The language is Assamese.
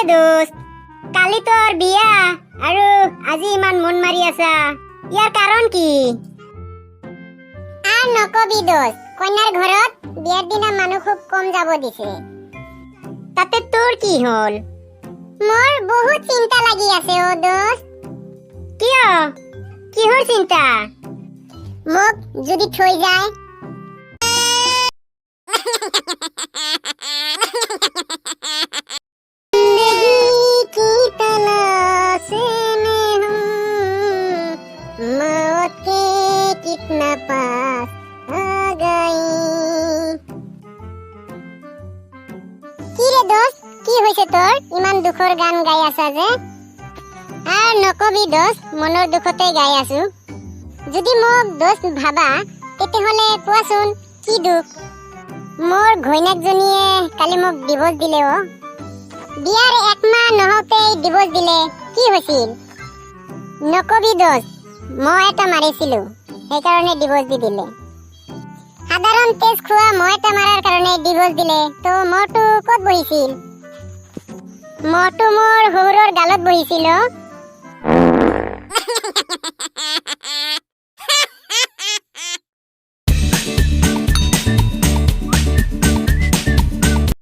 দোস্ত, কালি তোৰ বিয়া আৰু আজি ইমান মন মাৰি আছা, ইয়াৰ কাৰণ কি? আৰ নকবি দোস্ত, কন্যাৰ ঘৰত বিয়াৰ দিনা মানুহ খুব কম যাব দিছে। তাতে তোৰ কি হল? মোৰ বহুত চিন্তা লাগি আছে ও দোস্ত। কিয়? কিহৰ চিন্তা? মোক যদি থৈ যায়। कितना पास आ गई। কি রে দোস্ত, কি হইছে তোর? ইমান দুখৰ গান গাই আছা যে? আৰ নকবি দোস্ত, মনৰ দুখতে গাই আছো। যদি মোক দোস্ত ভাবা তেতিয়াহলে কোৱাচোন কি দুখ? মোৰ ঘৈণীয়েকজনীয়ে কালি মোক ডিভোৰ্স দিলে ও। বিয়াৰ একমাহ নহওঁতেই ডিভোৰ্স দিলে, কি হৈছিল? নকবি দোস্ত, মই এটা মাৰিছিলো, সেইকাৰণে ডিভোৰ্স দি দিলে। সাধাৰণ তেজ খোৱা মই এটা মাৰাৰ কাৰণে ডিভোৰ্স দিলে। তো মৰটো ক'ত বহিছিল? মৰটো মোৰ শহুৰৰ গালত বহিছিল।